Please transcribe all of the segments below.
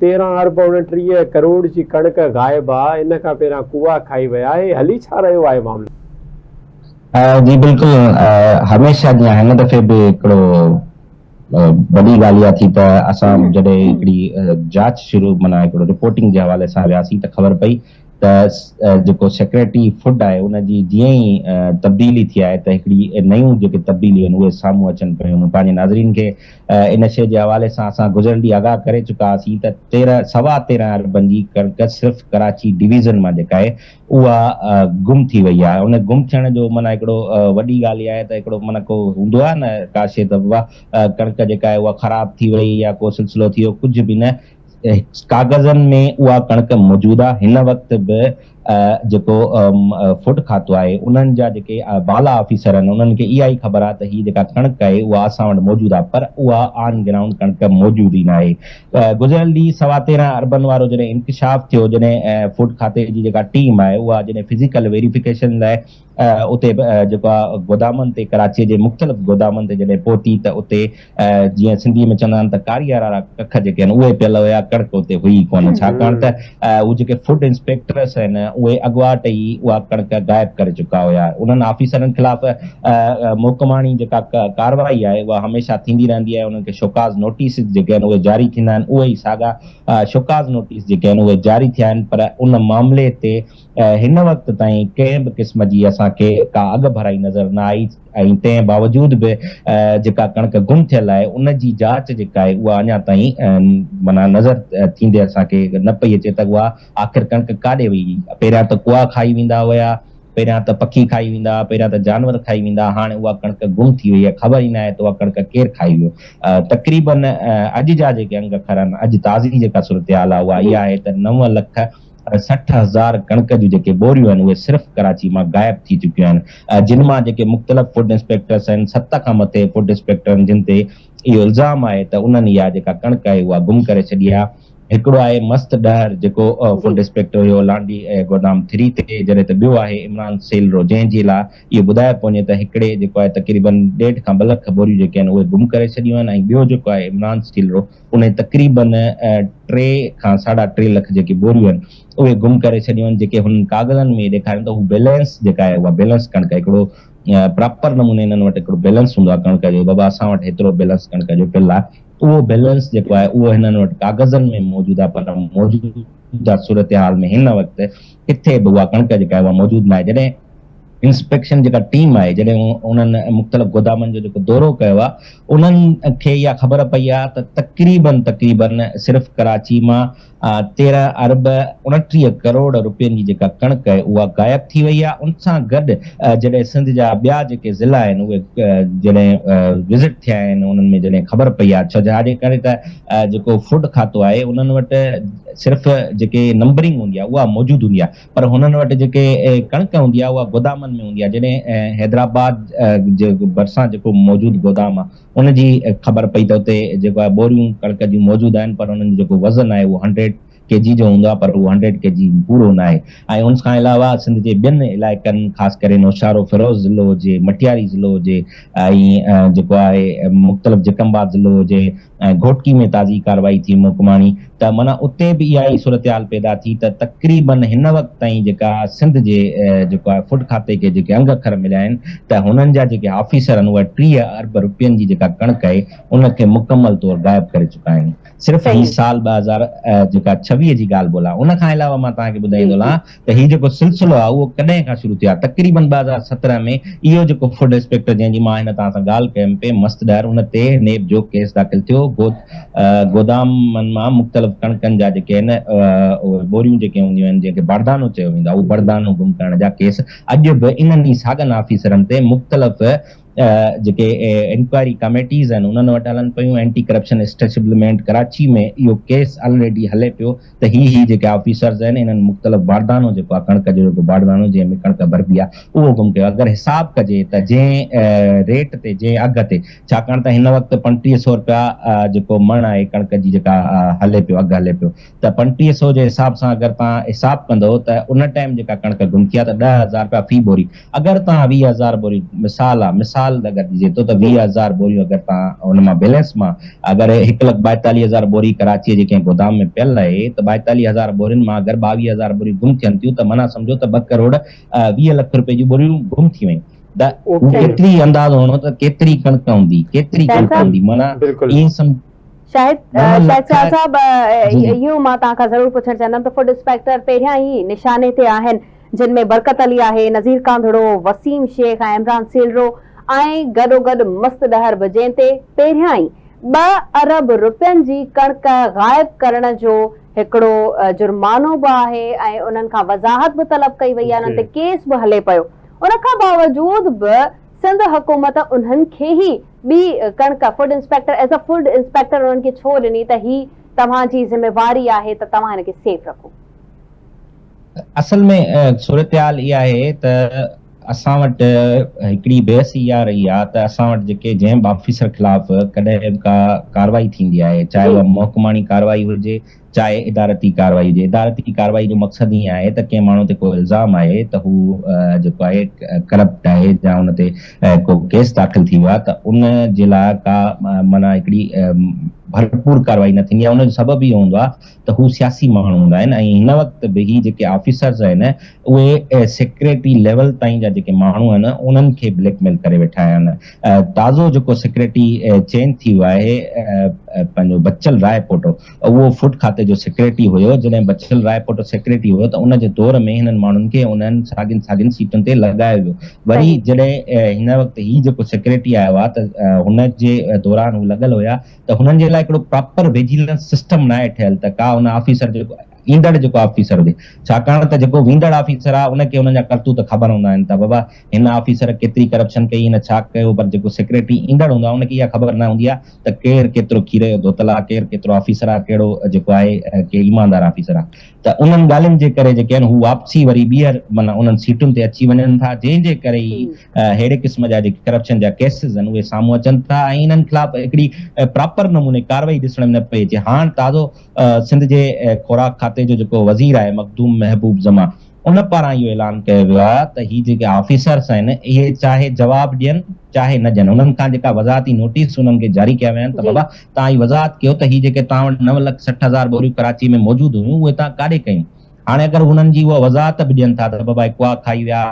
13 अरब 29 करोड़ जी कणक गायब आहे। इन खां पहिरियां कुआ खाई विया आहे। हली छा रहियो आहे मामलो? जी बिल्कुल, हमेशा जीअं हिन दफ़े बि हिकिड़ो वॾी ॻाल्हि इहा थी त असां जॾहिं हिकिड़ी जांच शुरू माना हिकिड़ो रिपोर्टिंग जे हवाले सां वियासीं त ख़बर पई त जेको सेक्रेटरी फूड आहे उनजी जीअं ई तब्दीली थी आहे त हिकिड़ी नयूं जेके तब्दीलियूं आहिनि उहे साम्हूं अचनि पियूं। पंहिंजे नाज़रीन खे इन शइ जे हवाले सां असां गुज़िरियल ॾींहुं आगाह करे चुका हुआसीं त 13 अरबनि जी कणक सिर्फ़ु कराची डिवीज़न मां जेका आहे उहा गुम थी वई आहे। उन गुम थियण जो माना हिकिड़ो वॾी ॻाल्हि इहा आहे त हिकिड़ो माना को हूंदो आहे न का शइ त कणक जेका आहे उहा ख़राब थी वई या को सिलसिलो थी वियो, कुझु बि न, कागज़नि में उहा कणक मौजूदु आहे। हिन वक़्तु बि जेको फूड खातो आहे उन्हनि जा जेके बाला ऑफिसर आहिनि उन्हनि खे इहा ई ख़बर आहे त हीअ जेका कणक आहे उहा असां वटि मौजूदु आहे, पर उहा ऑन ग्राउंड कणक मौजूदु ई न आहे। गुज़िरियल ॾींहुं 13.25 अरबनि वारो जॾहिं इंकशाफ थियो, जॾहिं फूड खाते जी जेका टीम आहे उहा जॾहिं फिज़िकल वेरिफिकेशन लाइ उते जेको आहे गोदामनि ते कराचीअ जे मुख़्तलिफ़ गोदामनि ते जॾहिं पहुती त उते जीअं सिंधीअ में चवंदा आहिनि त कारियार वारा कख जेके आहिनि उहे पियल हुया, कणक उते हुई कोन। छाकाणि त उहे जेके फूड इंस्पेक्टर्स आहिनि उहे अॻुवाट ई उहा कणक गायब करे चुका हुया। उन्हनि ऑफिसरनि ख़िलाफ़ मोकमाणी जेका कार्रवाई आहे उहा हमेशह थींदी रहंदी आहे। उन्हनि खे शोकाज़ नोटिस जेके आहिनि उहे जारी थींदा आहिनि, उहे ई साॻा शोकाज़ नोटिस जेके आहिनि उहे जारी थिया आहिनि, पर उन मामले ते हिन वक़्त ताईं कंहिं बि क़िस्म जी असांखे का अॻ भराई नज़र न आई। ऐं तंहिं बावजूद बि जेका कणक गुम थियल आहे उन जी जांच जेका आहे उहा अञा ताईं माना नज़र थींदे असांखे न पई अचे त उहा आख़िर कणक काॾे वई। पहिरियां त कुआ खाई वेंदा हुया, पहिरियां त पखी खाई वेंदा, पहिरियां त जानवर खाई वेंदा, हाणे उहा कणक गुम थी वई आहे। ख़बर ई न आहे त उहा कणक केरु खाई वियो। तक़रीबन अॼु जा जेके अंग अखर आहिनि, अॼु ताज़ी जेका सूरत हाल आहे उहा इहा आहे त 9,60,000 कणक जूं जेके बोरियूं आहिनि उहे सिर्फ़ु कराची मां गायब थी चुकियूं आहिनि, जिन मां जेके मुख़्तलिफ़ फूड इंस्पेक्टर्स आहिनि, 7 खां मथे फूड इंस्पेक्टर आहिनि जिन ते इहो इल्ज़ाम आहे त उन्हनि इहा जेका कणक आहे उहा गुम करे छॾी आहे। हिकिड़ो आहे मस्त डहर जेको फूड इंस्पेक्टर हुयो लांडी गोदाम 3 ते, जॾहिं त ॿियो आहे इमरान सेलरो जंहिंजे लाइ इहो ॿुधायो वञे त हिकिड़े जेको आहे तक़रीबन 1.5 खां 2 लख बोरियूं जेके आहिनि उहे गुम करे छॾियूं आहिनि। ऐं ॿियो जेको आहे इमरान सेलरो उन तक़रीबन 3 खां 3.5 लख जेके बोरियूं आहिनि उहे गुम करे छॾियूं आहिनि, जेके हुननि कागज़नि में ॾेखारनि त हू बैलेंस जेका आहे उहा बैलेंस कणक हिकिड़ो प्रॉपर नमूने हिननि वटि हिकिड़ो बैलेंस हूंदो आहे कणक जो, बाबा असां वटि हेतिरो बैलेंस कणक जो पियल आहे, उहो बैलेंस जेको आहे उहो हिननि वटि कागज़नि में मौजूदु आहे, पर मौजूदा सूरत हाल में हिन वक़्तु किथे बि उहा कणक जेका आहे उहा मौजूदु न आहे। जॾहिं इंस्पेक्शन जेका टीम आहे, जॾहिं उन्हनि मुख़्तलिफ़ गोदामनि जो जेको दौरो कयो आहे, उन्हनि खे इहा ख़बर पई आहे त तक़रीबन सिर्फ़ु कराची मां 13 अरब 29 करोड़ रुपयनि जी जेका कणक आहे उहा गायब थी वई आहे। उन सां गॾु जॾहिं सिंध जा ॿिया जेके ज़िला आहिनि उहे जॾहिं विज़िट थिया आहिनि, उन्हनि में जॾहिं ख़बर पई आहे, छाजे करे त जेको फूड खातो आहे उन्हनि वटि सिर्फ़ु जेके नंबरिंग हूंदी आहे उहा मौजूदु हूंदी आहे, पर हुननि वटि जेके कणक हूंदी आहे उहा गोदामनि में हूंदी आहे। जॾहिं हैदराबाद जे भरिसां जेको मौजूदु गोदाम आहे उनजी ख़बर पई त उते जेको आहे बोरियूं कणक जूं मौजूदु आहिनि, पर उन्हनि जो जेको वज़न आहे उहो 100 kg जो हूंदो आहे, पर उहो 100 kg पूरो न आहे। ऐं उन खां अलावा सिंध जे ॿियनि इलाइक़नि ख़ासि करे नौशारो फिरोज़ ज़िलो हुजे, मटियारी ज़िलो हुजे, ऐं जेको आहे मुख़्तलिफ़ जिकमबाद ज़िलो हुजे, ऐं घोटकी में ताज़ी कार्रवाई थी मोकमाणी, त माना उते बि इहा ई सूरत हाल पैदा थी त तक़रीबन हिन वक़्त ताईं जेका सिंध जे जेको आहे फूड खाते खे जेके अंग अखर मिलिया आहिनि त हुननि जा जेके ऑफिसर आहिनि उहे 30 अरब रुपयनि जी जेका कणक आहे उनखे मुकमल तौरु गायब करे चुका आहिनि। सिर्फ़ु ही साल 2026 जी ॻाल्हि बोला। उन खां अलावा मां तव्हांखे ॿुधाईंदो हलां त हीउ जेको सिलसिलो आहे उहो कॾहिं खां शुरू थियो आहे। तक़रीबन 2017 में इहो जेको फूड इंस्पेक्टर जंहिंजी मां हिन तव्हां सां ॻाल्हि कयमि पे मस्त डहर, उन ते नेब जो केस दाख़िल थियो। गोदामनि मां मुख़्तलिफ़ कणकनि जा जेके आहिनि उहे बोरियूं जेके हूंदियूं आहिनि जंहिंखे बरदानो चयो वेंदो आहे, उहो बरदानो गुम करण जा केस अॼु बि इन्हनि ई साॻियनि ऑफिसरनि ते मुख़्तलिफ़ जेके इंक्वायरी कमेटीज़ आहिनि उन्हनि वटि हलनि पियूं। एंटी करप्शन एस्टेब्लिशमेंट कराची में इहो केस ऑलरेडी हले पियो त ही जेके ऑफिसर्स आहिनि इन्हनि मुख़्तलिफ़ बारदानो जेको आहे कणक जो जेको बारदानो जंहिंमें कणक भरबी आहे उहो गुम कयो। अगरि हिसाब कजे त जंहिं रेट ते जंहिं अघ ते, छाकाणि त हिन वक़्तु 3500 रुपया जेको मण आहे कणक जी जेका हले पियो, अघु हले पियो, त 3500 जे हिसाब सां अगरि तव्हां हिसाब कंदो त उन टाइम जेका कणक गुम थी आहे त 10,000 रुपया फी बोरी। अगरि तव्हां 20,000 बोरी मिसाल मिसाल अगर ॾिजे थो त 20,000 बोरियूं अगर तव्हां हुन मां बैलेंस मां अगर 1,42,000 बोरी कराची जे कंहिं गोदाम में पियल आहे त 42,000 बोरियुनि मां अगर 22,000 बोरियूं गुम थियनि थियूं त माना सम्झो त 2 करोड़ 20 लख रुपए जी बोरियूं गुम थी वयूं त केतिरी अंदाज़ हुअणो त केतिरी कणक हूंदी केतिरी कणक हूंदी माना ईअं शायद साहब इहो मां तव्हांखां ज़रूर पुछणु चाहींदमि त फूड इंस्पेक्टर पहिरियां ई निशाने ते आहिनि जिन में बरकत अली आहे, नज़ीर कांधड़ो, वसीम शेख ऐं इमरान सेलरो ऐं गॾोगॾु मस्त डहर बि जंहिं ते पहिरियां ई 2 अरब रुपयनि जी कणक गाइब करण जो हिकिड़ो जुर्मानो बि आहे ऐं उन्हनि खां वज़ाहत बि तलब कई वई आहे, उन्हनि ते केस बि हले पियो। उन खां बावजूद बि सिंध हुकूमत उन्हनि खे ई ॿी कणक food inspector as a food inspector उन्हनि खे छो ॾिनी त ही तव्हांजी ज़िम्मेवारी आहे त तव्हां हिनखे सेफ रखो? असल में सूरत हाल इहा आहे त असां वटि हिकिड़ी बहस इहा रही आहे त असां वटि जेके जंहिं बि ऑफिसर ख़िलाफ़ कॾहिं बि का कार्रवाई थींदी आहे चाहे उहा महकमानी कार्रवाई हुजे चाहे इदारती कार्रवाई हुजे। इदारती कार्रवाई जो मक़सदु ईअं आहे त कंहिं माण्हू ते को इल्ज़ाम आहे त हू जेको आहे करप्ट आहे या हुन ते को केस दाख़िल थी वियो आहे त उन जे लाइ का माना हिकिड़ी भरपूर कार्रवाई न थींदी आहे। उनजो सबबु इहो हूंदो आहे त हू सियासी माण्हू हूंदा आहिनि ऐं हिन वक़्तु बि ही जेके ऑफिसर्स आहिनि उहे सेक्रेटरी लेवल ताईं जा जेके माण्हू आहिनि उन्हनि खे ब्लैकमेल करे वेठा आहिनि। ताज़ो जेको सेक्रेटरी चेंज थी वियो आहे पंहिंजो बच्चल रायपोटो उहो फूड खाते जो सेक्रेटरी हुयो। जॾहिं बच्चल रायपोटो सेक्रेटरी हुयो त उन जे दौर में हिननि माण्हुनि खे उन्हनि साॻियुनि सीटुनि ते लॻायो वियो। वरी जॾहिं हिन वक़्तु ही जेको सेक्रेटरी आयो आहे त हुन जे दौरान हू लॻल हुया त हुननि जे लाइ हिकिड़ो प्रॉपर विजिलेंस सिस्टम न आहे ठहियल त का हुन ऑफिसर जेको ईंदड़ जेको ऑफिसर हुजे, छाकाणि त जेको वेंदड़ ऑफिसर आहे उनखे हुननि जा करतूत ख़बर हूंदा आहिनि त बाबा हिन ऑफिसर केतिरी करप्शन कई, हिन छा कयो, पर जेको सेक्रेटरी ईंदड़ हूंदो आहे उनखे इहा ख़बर न हूंदी आहे त केरु केतिरो खीर जो धोतल आहे, केरु केतिरो ऑफिसर आहे, कहिड़ो जेको आहे के ईमानदार ऑफिसर आहे। त उन्हनि ॻाल्हियुनि जे करे जेके आहिनि हू वापसी वरी ॿीहर माना उन्हनि सीटुनि ते अची वञनि था, जंहिंजे करे ई अहिड़े क़िस्म जा जेके करप्शन जा केसिस आहिनि उहे साम्हूं अचनि था ऐं इन्हनि ख़िलाफ़ हिकिड़ी प्रॉपर नमूने कार्रवाई ॾिसण में न पई अचे। हाणे ताज़ो सिंध जे खुराक खाते जो जेको वज़ीर आहे मखदूम महबूब जमा उन पारां इहो ऐलान कयो वियो आहे त ही जेके ऑफिसर्स आहिनि इहे चाहे जवाब ॾियनि चाहे न ॾियनि, उन्हनि खां जेका वज़ाहती नोटिस उन्हनि खे जारी कया विया आहिनि त बाबा तव्हां ही वज़ाहत कयो त ही जेके तव्हां वटि 9,60,000 बोरियूं कराची में मौजूदु हुयूं उहे तव्हां काॾे कयूं। हाणे अगर हुननि जी उहा वज़ाहत बि ॾियनि था त बाबा कुआ खाई विया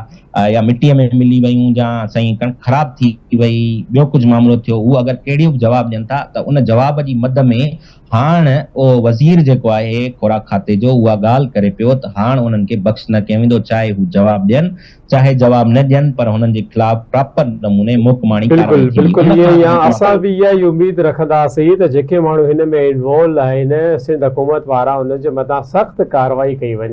या मिटीअ में मिली वयूं या साईं कणक ख़राब थी वई, ॿियो कुझु मामिलो थियो, उहो अगर कहिड़ी बि जवाब ॾियनि था त उन जवाब जी मद में हाणे उहो वज़ीर जेको आहे खुराक खाते जो उहा ॻाल्हि करे पियो त हाणे उन्हनि खे बख़्श न कयो वेंदो, चाहे हू जवाब ॾियनि चाहे जवाब न ॾियनि, पर हुननि जे ख़िलाफ़ प्रॉपर नमूने मुकमाणी कार्रवाई थींदी। बिल्कुलु असां बि इहा ई उमेद रखंदासीं त जेके माण्हू हिन में इन्वॉल्व आहिनि सिंध हुकूमत वारा उन्हनि जे मथां सख़्त कार्रवाई कई वञे।